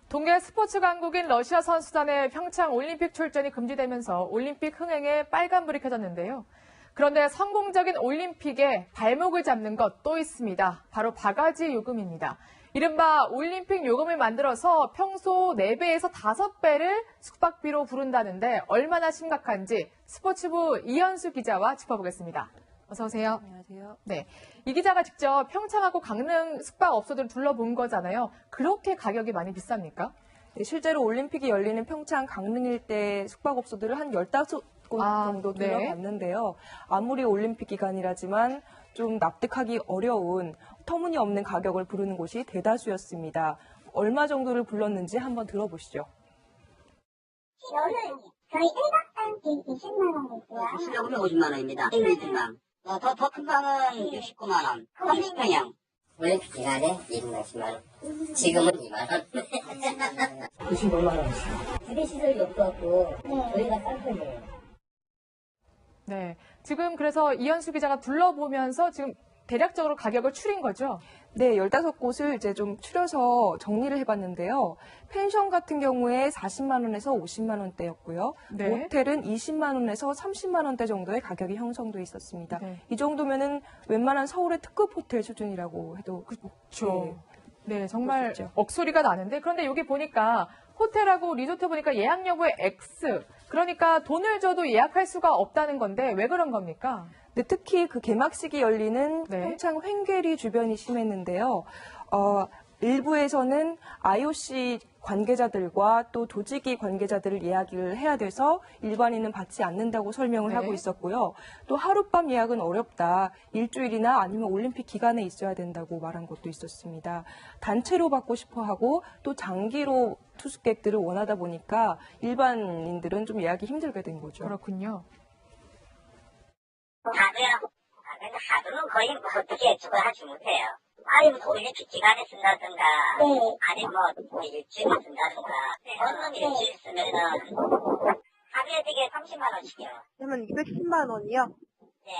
동계 스포츠 강국인 러시아 선수단의 평창 올림픽 출전이 금지되면서 올림픽 흥행에 빨간불이 켜졌는데요. 그런데 성공적인 올림픽에 발목을 잡는 것 또 있습니다. 바로 바가지 요금입니다. 이른바 올림픽 요금을 만들어서 평소 4배에서 5배를 숙박비로 부른다는데 얼마나 심각한지 스포츠부 이현수 기자와 짚어보겠습니다. 어서 오세요. 안녕하세요. 네, 이 기자가 직접 평창하고 강릉 숙박업소들을 둘러본 거잖아요. 그렇게 가격이 많이 비쌉니까? 네, 실제로 올림픽이 열리는 평창 강릉 일대 숙박업소들을 한 15곳 정도 둘러봤는데요. 아무리 올림픽 기간이라지만 좀 납득하기 어려운 터무니없는 가격을 부르는 곳이 대다수였습니다. 얼마 정도를 불렀는지 한번 들어보시죠. 저는 저희 1박당 20만 원이고요. 실력으로 50만 원입니다. 1방. 더 큰 방은 69만 원. 30평형. 올림픽 기간에 1인당 10만 원. 지금은 2만 원. 95만 원씩. 부대 시설이 없어갖고 저희가 싼 편이에요. 네, 지금 그래서 이현수 기자가 둘러보면서 지금 대략적으로 가격을 추린 거죠? 네, 15곳을 이제 좀 추려서 정리를 해봤는데요. 펜션 같은 경우에 40만 원에서 50만 원대였고요. 네. 모텔은 20만 원에서 30만 원대 정도의 가격이 형성돼 있었습니다. 네. 이 정도면은 웬만한 서울의 특급 호텔 수준이라고 해도 그렇죠. 네, 정말 그렇죠. 억소리가 나는데 그런데 여기 보니까 호텔하고 리조트 보니까 예약 여부에 X. 그러니까 돈을 줘도 예약할 수가 없다는 건데 왜 그런 겁니까? 네, 특히 그 개막식이 열리는 네. 평창 횡계리 주변이 심했는데요. 일부에서는 IOC 관계자들과 또 조직위 관계자들을 예약을 해야 돼서 일반인은 받지 않는다고 설명을 네. 하고 있었고요. 또 하룻밤 예약은 어렵다. 일주일이나 아니면 올림픽 기간에 있어야 된다고 말한 것도 있었습니다. 단체로 받고 싶어 하고 또 장기로 투숙객들을 원하다 보니까 일반인들은 좀 예약이 힘들게 된 거죠. 그렇군요. 하도는 거의 뭐 어떻게 저걸 하지 못해요. 아니 뭐 올림픽 기간에 쓴다든가 아니 뭐 일주일에 쓴다든가 어느 일주일 쓰면은 하루에 되게 30만 원씩이요. 그러면 210만 원이요? 예.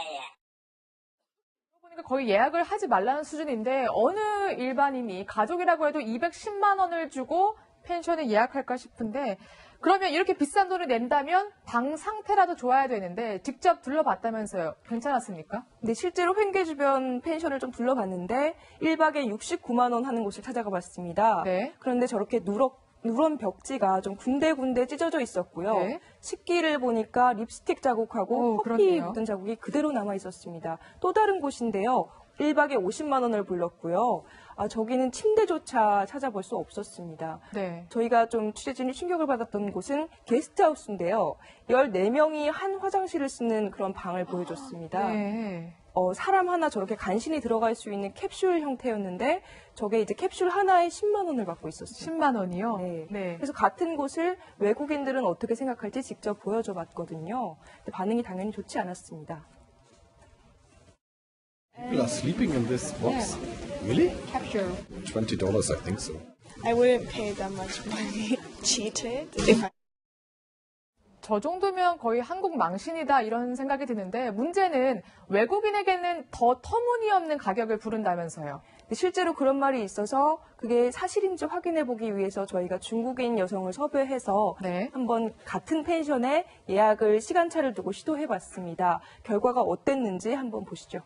보니까 거의 예약을 하지 말라는 수준인데 어느 일반인이 가족이라고 해도 210만 원을 주고 펜션에 예약할까 싶은데 그러면 이렇게 비싼 돈을 낸다면 방 상태라도 좋아야 되는데 직접 둘러봤다면서요. 괜찮았습니까? 네, 실제로 횡계 주변 펜션을 좀 둘러봤는데 1박에 69만 원 하는 곳을 찾아가 봤습니다. 네. 그런데 저렇게 누런 벽지가 좀 군데군데 찢어져 있었고요. 네. 식기를 보니까 립스틱 자국하고 커피 그렇네요. 묻은 자국이 그대로 남아 있었습니다. 또 다른 곳인데요. 1박에 50만 원을 불렀고요. 저기는 침대조차 찾아볼 수 없었습니다. 네. 저희가 좀 취재진이 충격을 받았던 곳은 게스트하우스인데요. 14명이 한 화장실을 쓰는 그런 방을 보여줬습니다. 네. 사람 하나 저렇게 간신히 들어갈 수 있는 캡슐 형태였는데 저게 이제 캡슐 하나에 10만 원을 받고 있었습니다. 10만 원이요? 네. 그래서 같은 곳을 외국인들은 어떻게 생각할지 직접 보여줘 봤거든요. 근데 반응이 당연히 좋지 않았습니다. People are sleeping in this box. Really? Capture. $20, I think so. I wouldn't pay that much money. Cheated. If I... 저 정도면 거의 한국 망신이다 이런 생각이 드는데 문제는 외국인에게는 더 터무니없는 가격을 부른다면서요. 실제로 그런 말이 있어서 그게 사실인지 확인해 보기 위해서 저희가 중국인 여성을 섭외해서 네. 한번 같은 펜션에 예약을 시간차를 두고 시도해 봤습니다. 결과가 어땠는지 한번 보시죠.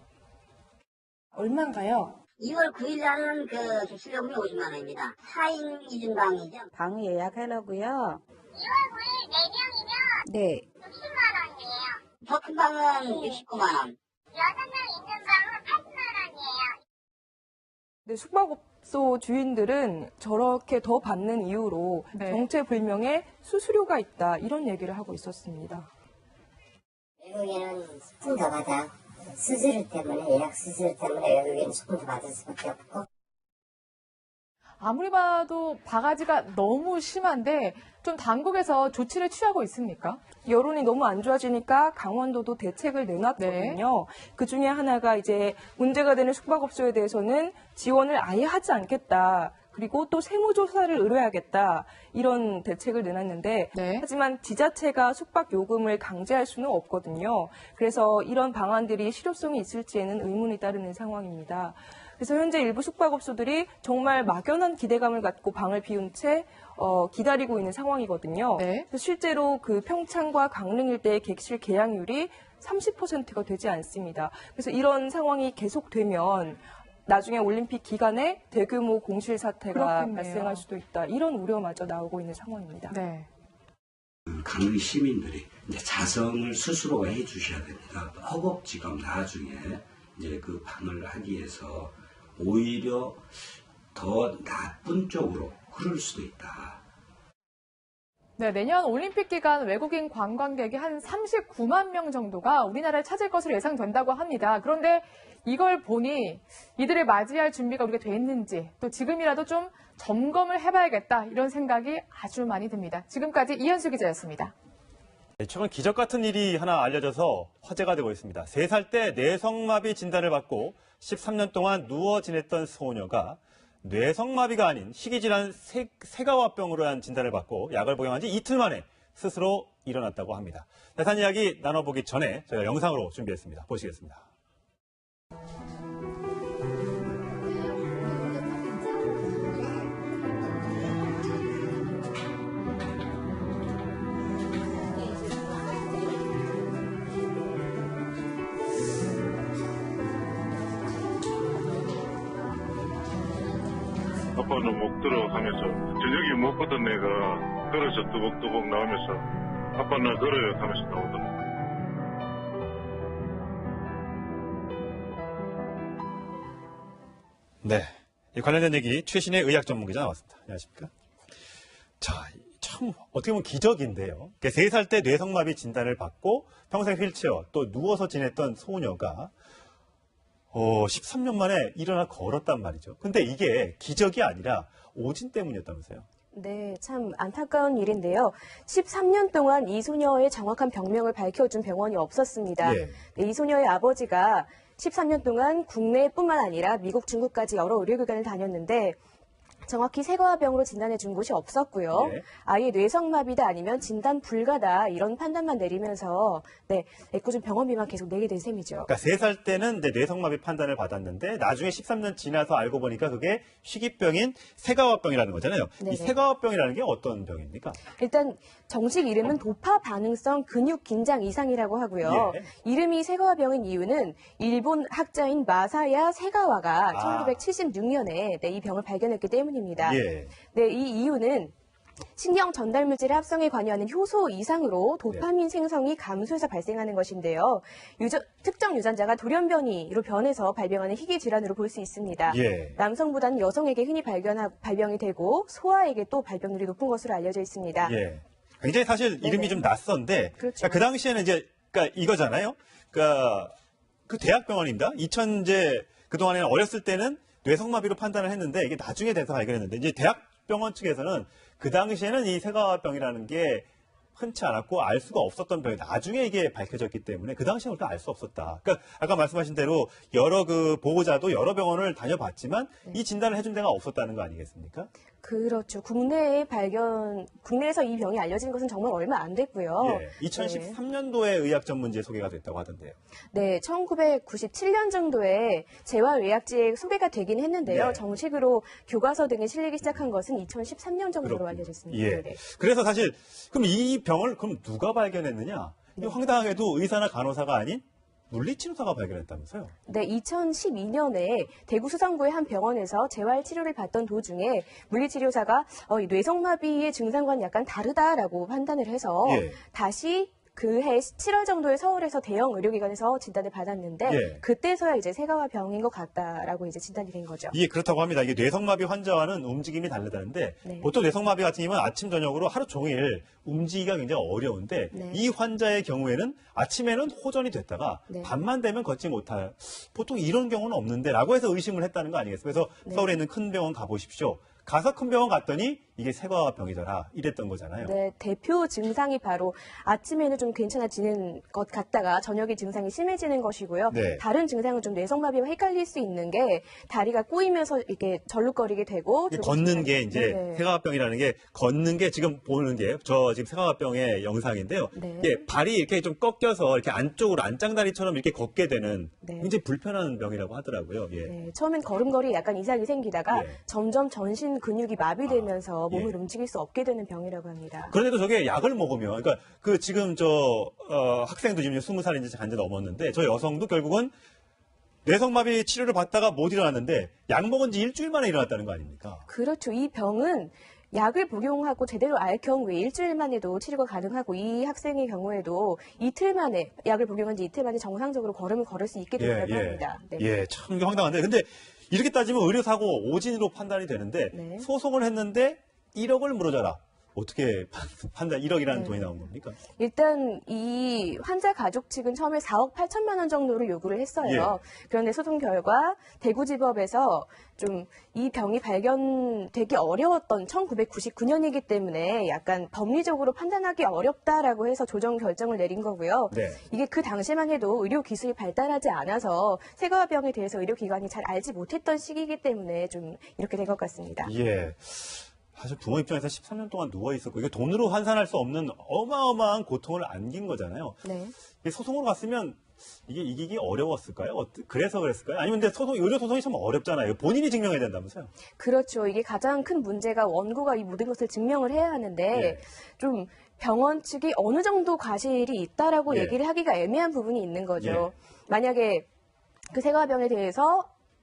얼마인가요? 2월 9일 날은 그 객실요금이 50만 원입니다. 4인 1인방이죠. 방 예약하려고요. 2월 9일 4명이면 네. 60만 원이에요. 더 큰 방은 69만 원. 6명 있는 방은 80만 원이에요. 네, 숙박업소 주인들은 저렇게 더 받는 이유로 네. 정체불명의 수수료가 있다 이런 얘기를 하고 있었습니다. 외국인은 조금 더 받아. 수수료 때문에, 예약 수수료 때문에 외국인은 조금 더 받을 수밖에 없고. 아무리 봐도 바가지가 너무 심한데 좀 당국에서 조치를 취하고 있습니까? 여론이 너무 안 좋아지니까 강원도도 대책을 내놨거든요. 그 중에 하나가 이제 문제가 되는 숙박업소에 대해서는 지원을 아예 하지 않겠다. 그리고 또 세무조사를 의뢰하겠다. 이런 대책을 내놨는데 네. 하지만 지자체가 숙박 요금을 강제할 수는 없거든요. 그래서 이런 방안들이 실효성이 있을지에는 의문이 따르는 상황입니다. 그래서 현재 일부 숙박업소들이 정말 막연한 기대감을 갖고 방을 비운 채 기다리고 있는 상황이거든요. 네. 그래서 실제로 그 평창과 강릉 일대의 객실 계약률이 30%가 되지 않습니다. 그래서 이런 상황이 계속되면 나중에 올림픽 기간에 대규모 공실 사태가 그렇겠네요. 발생할 수도 있다. 이런 우려마저 나오고 있는 상황입니다. 네. 강릉 시민들이 이제 자성을 스스로 해주셔야 됩니다. 허겁지겁 나중에 이제 그 방을 하기 위해서 오히려 더 나쁜 쪽으로 흐를 수도 있다. 네, 내년 올림픽 기간 외국인 관광객이 한 39만 명 정도가 우리나라를 찾을 것으로 예상된다고 합니다. 그런데 이걸 보니 이들을 맞이할 준비가 우리가 돼 있는지 또 지금이라도 좀 점검을 해봐야겠다 이런 생각이 아주 많이 듭니다. 지금까지 이현수 기자였습니다. 최근 기적 같은 일이 하나 알려져서 화제가 되고 있습니다. 3살 때 뇌성마비 진단을 받고 13년 동안 누워 지냈던 소녀가 뇌성마비가 아닌 희귀질환 세가와병으로 한 진단을 받고 약을 복용한 지 이틀 만에 스스로 일어났다고 합니다. 자세한 이야기 나눠보기 전에 저희가 영상으로 준비했습니다. 보시겠습니다. 아빠는 목 들어가면서 저녁에 못 보던 애가 걸어서 뚜벅뚜벅 나오면서 아빠는 걸어요 하면서 나오더라고요. 네, 이 관련된 얘기 최신의 의학 전문기자 나왔습니다. 안녕하십니까? 자, 참 어떻게 보면 기적인데요. 3살 때 뇌성마비 진단을 받고 평생 휠체어 또 누워서 지냈던 소녀가 13년 만에 일어나 걸었단 말이죠. 근데 이게 기적이 아니라 오진 때문이었다면서요? 네, 참 안타까운 일인데요. 13년 동안 이 소녀의 정확한 병명을 밝혀준 병원이 없었습니다. 예. 네, 이 소녀의 아버지가 13년 동안 국내뿐만 아니라 미국, 중국까지 여러 의료기관을 다녔는데 정확히 세과병으로 진단해 준 곳이 없었고요. 예. 아예 뇌성마비다 아니면 진단 불가다 이런 판단만 내리면서 애꿎은 병원비만 계속 내게 된 셈이죠. 그러니까 3살 때는 뇌성마비 판단을 받았는데 나중에 13년 지나서 알고 보니까 그게 희귀병인 세가와병이라는 거잖아요. 네네. 이 세가와병이라는 게 어떤 병입니까? 일단 정식 이름은 도파 반응성 근육 긴장 이상이라고 하고요. 예. 이름이 세가와병인 이유는 일본 학자인 마사야 세가와가 1976년에 이 병을 발견했기 때문입니다. 예. 네, 이 이유는 신경 전달 물질의 합성에 관여하는 효소 이상으로 도파민 생성이 감소해서 발생하는 것인데요. 특정 유전자가 돌연변이로 변해서 발병하는 희귀 질환으로 볼 수 있습니다. 예. 남성보다는 여성에게 흔히 발병이 되고 소아에게 또 발병률이 높은 것으로 알려져 있습니다. 예. 굉장히 사실 이름이 좀 낯선데 그렇죠. 그러니까 그 당시에는 이제 그러니까 이거잖아요. 그러니까 그 대학병원입니다. 그동안에는 어렸을 때는 뇌성마비로 판단을 했는데 이게 나중에 돼서 발견했는데 이제 대학병원 측에서는 그 당시에는 이 세가와병이라는 게 흔치 않았고 알 수가 없었던 병이 나중에 이게 밝혀졌기 때문에 그 당시에는 우리가 알 수 없었다. 그러니까 아까 말씀하신 대로 여러 그 보호자도 여러 병원을 다녀봤지만 이 진단을 해준 데가 없었다는 거 아니겠습니까? 그렇죠. 국내에서 이 병이 알려진 것은 정말 얼마 안 됐고요. 예. 2013년도에 의학 전문지에 소개가 됐다고 하던데요. 네, 1997년 정도에 재활의학지에 소개가 되긴 했는데요. 네. 정식으로 교과서 등에 실리기 시작한 것은 2013년 정도로 그렇군요. 알려졌습니다. 예. 네. 그래서 사실 그럼 이 병을 그럼 누가 발견했느냐? 이 황당하게도 의사나 간호사가 아닌 물리치료사가 발견했다면서요? 네, 2012년에 대구 수성구의 한 병원에서 재활치료를 받던 도중에 물리치료사가 이 뇌성마비의 증상과는 약간 다르다라고 판단을 해서 예. 다시 그해 7월 정도에 서울에서 대형 의료기관에서 진단을 받았는데 예. 그때서야 이제 세가와 병인 것 같다라고 이제 진단이 된 거죠. 예, 그렇다고 합니다. 이게 뇌성마비 환자와는 움직임이 다르다는데 네. 보통 뇌성마비 같은 경우는 아침 저녁으로 하루 종일 움직이기가 굉장히 어려운데 네. 이 환자의 경우에는 아침에는 호전이 됐다가 네. 밤만 되면 걷지 못할 보통 이런 경우는 없는데라고 해서 의심을 했다는 거 아니겠어요? 그래서 네. 서울에 있는 큰 병원 가보십시오. 가서 큰 병원 갔더니 이게 세과병이더라 이랬던 거잖아요. 네, 대표 증상이 바로 아침에는 좀 괜찮아지는 것 같다가 저녁에 증상이 심해지는 것이고요. 네. 다른 증상은 좀 뇌성마비와 헷갈릴 수 있는 게 다리가 꼬이면서 이렇게 절룩거리게 되고 걷는 게 이제 네. 세과병이라는 게 걷는 게 지금 보는 게 저 지금 세과병의 영상인데요. 네. 예, 발이 이렇게 좀 꺾여서 이렇게 안쪽으로 안짱다리처럼 이렇게 걷게 되는 네. 굉장히 불편한 병이라고 하더라고요. 예. 네, 처음엔 걸음걸이에 약간 이상이 생기다가 예. 점점 전신 근육이 마비되면서 몸을 움직일 수 없게 되는 병이라고 합니다. 그런데도 저게 약을 먹으면, 그러니까 그 지금 학생도 지금 20살인지 한지 넘었는데 저 여성도 결국은 뇌성마비 치료를 받다가 못 일어났는데 약 먹은 지 일주일 만에 일어났다는 거 아닙니까? 그렇죠. 이 병은 약을 복용하고 제대로 알 경우에 일주일 만에도 치료가 가능하고 이 학생의 경우에도 이틀 만에 약을 복용한 지 이틀 만에 정상적으로 걸음을 걸을 수 있게 된다고 합니다. 네. 예, 참 이게 황당한데. 근데 이렇게 따지면 의료사고 오진으로 판단이 되는데 네. 소송을 했는데 1억을 물어줘라. 어떻게 판단 1억이라는 네. 돈이 나온 겁니까? 일단 이 환자 가족 측은 처음에 4억 8천만 원 정도를 요구를 했어요. 그런데 소송 결과 대구지법에서 좀 이 병이 발견되기 어려웠던 1999년이기 때문에 약간 법리적으로 판단하기 어렵다라고 해서 조정 결정을 내린 거고요. 네. 이게 그 당시만 해도 의료 기술이 발달하지 않아서 세과병에 대해서 의료기관이 잘 알지 못했던 시기이기 때문에 좀 이렇게 된 것 같습니다. 예. 사실 부모 입장에서 13년 동안 누워 있었고 이게 돈으로 환산할 수 없는 어마어마한 고통을 안긴 거잖아요. 네. 이게 소송으로 갔으면 이게 이기기 어려웠을까요? 그래서 그랬을까요? 아니면 근데 의료 소송이 참 어렵잖아요. 본인이 증명해야 된다면서요? 그렇죠. 이게 가장 큰 문제가 원고가 이 모든 것을 증명을 해야 하는데 예. 좀 병원 측이 어느 정도 과실이 있다라고 예. 얘기를 하기가 애매한 부분이 있는 거죠. 예. 만약에 그 세과병에 대해서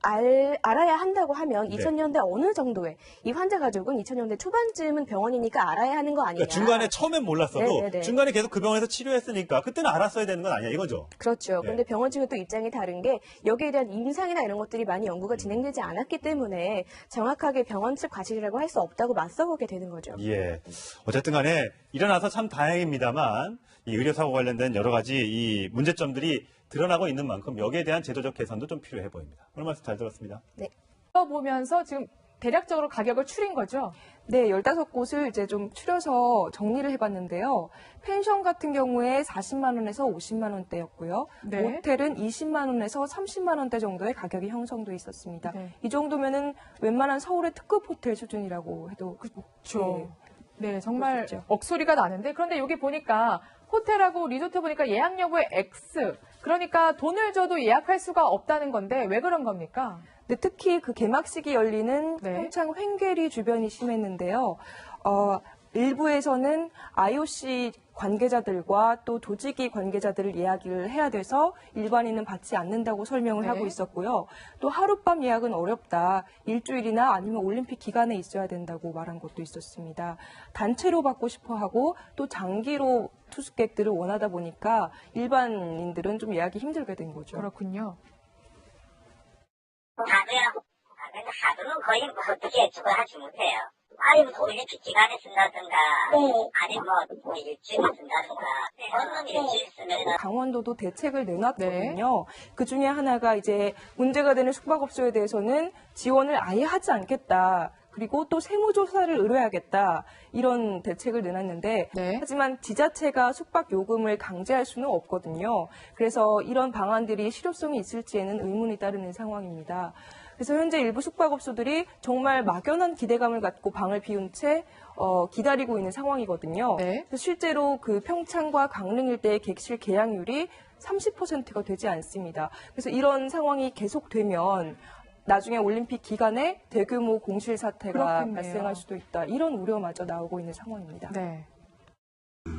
알아야 한다고 하면 네. 2000년대 어느 정도에 이 환자 가족은 2000년대 초반쯤은 병원이니까 알아야 하는 거 아니냐. 그러니까 중간에 처음엔 몰랐어도 네네네. 중간에 계속 그 병원에서 치료했으니까 그때는 알았어야 되는 건 아니야 이거죠? 그렇죠. 네. 그런데 병원 측은 또 입장이 다른 게 여기에 대한 임상이나 이런 것들이 많이 연구가 진행되지 않았기 때문에 정확하게 병원 측 과실이라고 할 수 없다고 맞서보게 되는 거죠. 예. 어쨌든 간에 일어나서 참 다행입니다만 이 의료사고 관련된 여러 가지 이 문제점들이 드러나고 있는 만큼 여기에 대한 제도적 개선도 좀 필요해 보입니다. 오늘 말씀 잘 들었습니다. 네. 보면서 지금 대략적으로 가격을 추린 거죠? 네, 15곳을 이제 좀 추려서 정리를 해봤는데요. 펜션 같은 경우에 40만 원에서 50만 원대였고요. 네. 모텔은 20만 원에서 30만 원대 정도의 가격이 형성돼 있었습니다. 네. 이 정도면은 웬만한 서울의 특급 호텔 수준이라고 해도 그렇죠. 네, 정말 그럴 수 있죠. 억소리가 나는데 그런데 여기 보니까 호텔하고 리조트 보니까 예약 여부의 X. 그러니까 돈을 줘도 예약할 수가 없다는 건데 왜 그런 겁니까? 네, 특히 그 개막식이 열리는 네. 평창 횡계리 주변이 심했는데요. 일부에서는 IOC 관계자들과 또 조직위 관계자들을 예약을 해야 돼서 일반인은 받지 않는다고 설명을 네. 하고 있었고요. 또 하룻밤 예약은 어렵다. 일주일이나 아니면 올림픽 기간에 있어야 된다고 말한 것도 있었습니다. 단체로 받고 싶어 하고 또 장기로 투숙객들을 원하다 보니까 일반인들은 좀 예약이 힘들게 된 거죠. 그렇군요. 하도요. 근데 하도는 거의 뭐 어떻게 저거 하지 못해요. 아니 뭐 올림픽 기간에 쓴다든가 아니 뭐 일주일에 쓴다든가 어느 일주일 쓰면은 강원도도 대책을 내놨거든요. 그 중에 하나가 이제 문제가 되는 숙박업소에 대해서는 지원을 아예 하지 않겠다. 그리고 또 세무조사를 의뢰하겠다. 이런 대책을 내놨는데 네. 하지만 지자체가 숙박 요금을 강제할 수는 없거든요. 그래서 이런 방안들이 실효성이 있을지에는 의문이 따르는 상황입니다. 그래서 현재 일부 숙박업소들이 정말 막연한 기대감을 갖고 방을 비운 채 기다리고 있는 상황이거든요. 네. 그래서 실제로 그 평창과 강릉 일대의 객실 계약률이 30%가 되지 않습니다. 그래서 이런 상황이 계속되면 나중에 올림픽 기간에 대규모 공실 사태가 그렇겠네요. 발생할 수도 있다. 이런 우려마저 나오고 있는 상황입니다. 네.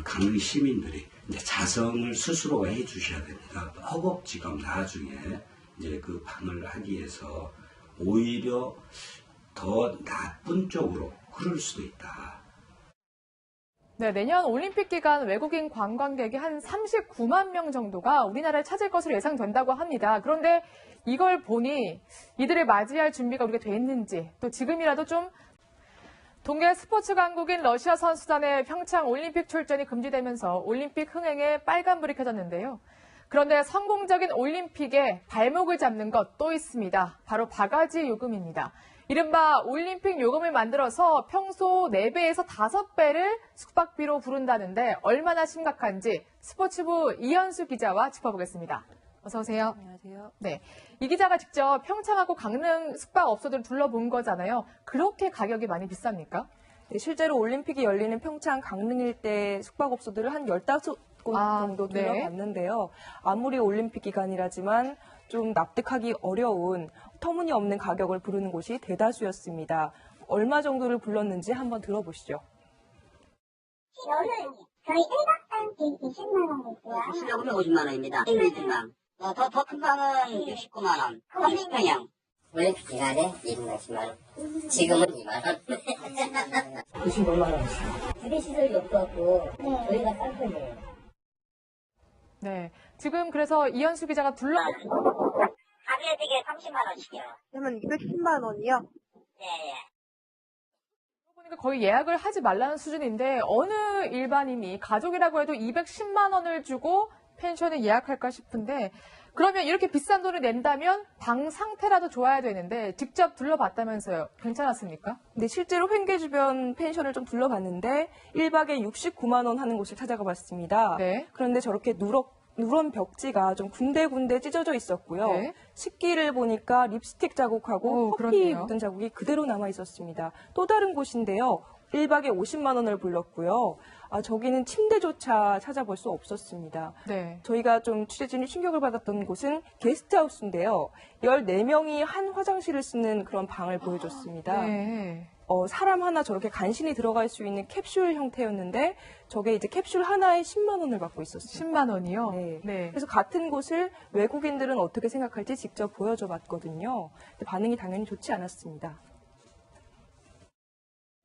강릉 시민들이 이제 자성을 스스로 해주셔야 됩니다. 허겁지겁 나중에 이제 그 방을 하기 위해서 오히려 더 나쁜 쪽으로 흐를 수도 있다. 네, 내년 올림픽 기간 외국인 관광객이 한 39만 명 정도가 우리나라를 찾을 것으로 예상된다고 합니다. 그런데 이걸 보니 이들을 맞이할 준비가 우리가 돼 있는지 또 지금이라도 좀 동계 스포츠 강국인 러시아 선수단의 평창 올림픽 출전이 금지되면서 올림픽 흥행에 빨간불이 켜졌는데요. 그런데 성공적인 올림픽에 발목을 잡는 것 또 있습니다. 바로 바가지 요금입니다. 이른바 올림픽 요금을 만들어서 평소 4배에서 5배를 숙박비로 부른다는데 얼마나 심각한지 스포츠부 이현수 기자와 짚어보겠습니다. 어서 오세요. 안녕하세요. 네, 이 기자가 직접 평창하고 강릉 숙박업소들을 둘러본 거잖아요. 그렇게 가격이 많이 비쌉니까? 네, 실제로 올림픽이 열리는 평창 강릉 일대 숙박업소들을 한 15곳 정도 네. 둘러봤는데요. 아무리 올림픽 기간이라지만 좀 납득하기 어려운 터무니없는 가격을 부르는 곳이 대다수였습니다. 얼마 정도를 불렀는지 한번 들어보시죠. 저는 저희 1박당 20만 원이고요. 수령금이 50만 원입니다. 땡기지만 더 큰 방은 69만 원. 30평형. 올림픽 기간에 1인당 10만 원. 지금은 2만 원. 95만 원이요. 주변 시설이 없어갖고 저희가 싼 편이에요. 네, 지금 그래서 이현수 기자가 하루에 되게 30만 원씩이요. 그러면 210만 원이요? 예, 예. 보니까 거의 예약을 하지 말라는 수준인데 어느 일반인이 가족이라고 해도 210만 원을 주고 펜션을 예약할까 싶은데 그러면 이렇게 비싼 돈을 낸다면 방 상태라도 좋아야 되는데 직접 둘러봤다면서요. 괜찮았습니까? 네, 실제로 횡계 주변 펜션을 좀 둘러봤는데 1박에 69만 원 하는 곳을 찾아가 봤습니다. 네. 그런데 저렇게 누런 벽지가 좀 군데군데 찢어져 있었고요. 네. 식기를 보니까 립스틱 자국하고 커피 그렇네요. 묻은 자국이 그대로 남아 있었습니다. 또 다른 곳인데요. 1박에 50만 원을 불렀고요. 저기는 침대조차 찾아볼 수 없었습니다. 네. 저희가 좀 취재진이 충격을 받았던 곳은 게스트하우스인데요. 14명이 한 화장실을 쓰는 그런 방을 보여줬습니다. 네. 사람 하나 저렇게 간신히 들어갈 수 있는 캡슐 형태였는데 저게 이제 캡슐 하나에 10만 원을 받고 있었습니다. 10만 원이요? 네. 그래서 같은 곳을 외국인들은 어떻게 생각할지 직접 보여줘 봤거든요. 근데 반응이 당연히 좋지 않았습니다.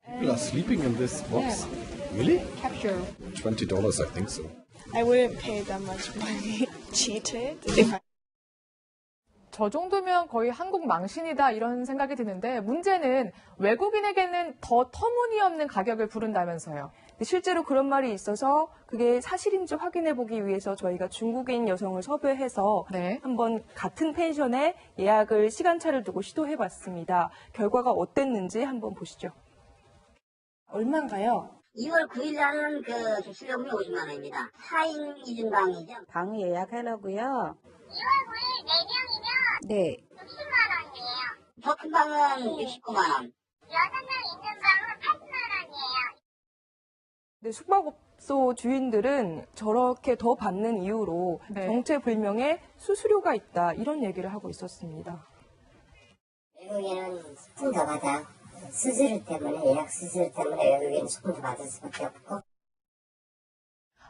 People are sleeping in this box. Really? Capture. $20, I think so. I wouldn't pay that much money. Cheated. If I 저 정도면 거의 한국 망신이다 이런 생각이 드는데 문제는 외국인에게는 더 터무니없는 가격을 부른다면서요. 실제로 그런 말이 있어서 그게 사실인지 확인해 보기 위해서 저희가 중국인 여성을 섭외해서 네. 한번 같은 펜션에 예약을 시간차를 두고 시도해 봤습니다. 결과가 어땠는지 한번 보시죠. 얼마인가요? 2월 9일 날은 그 수령금이 50만 원입니다. 4인 1인방이죠. 방 예약하려고요. 2월 9일 4명이면 네. 60만 원이에요. 더 큰 방은 69만 원. 6명 있는 방은 80만 원이에요. 네, 숙박업소 주인들은 저렇게 더 받는 이유로 네. 정체불명의 수수료가 있다 이런 얘기를 하고 있었습니다. 외국인은 조금 더 받아. 수수료 때문에, 예약 수수료 때문에 외국인은 조금 더 받을 수밖에 없고.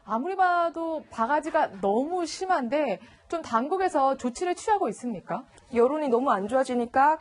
아무리 봐도 바가지가 너무 심한데 좀 당국에서 조치를 취하고 있습니까? 여론이 너무 안 좋아지니까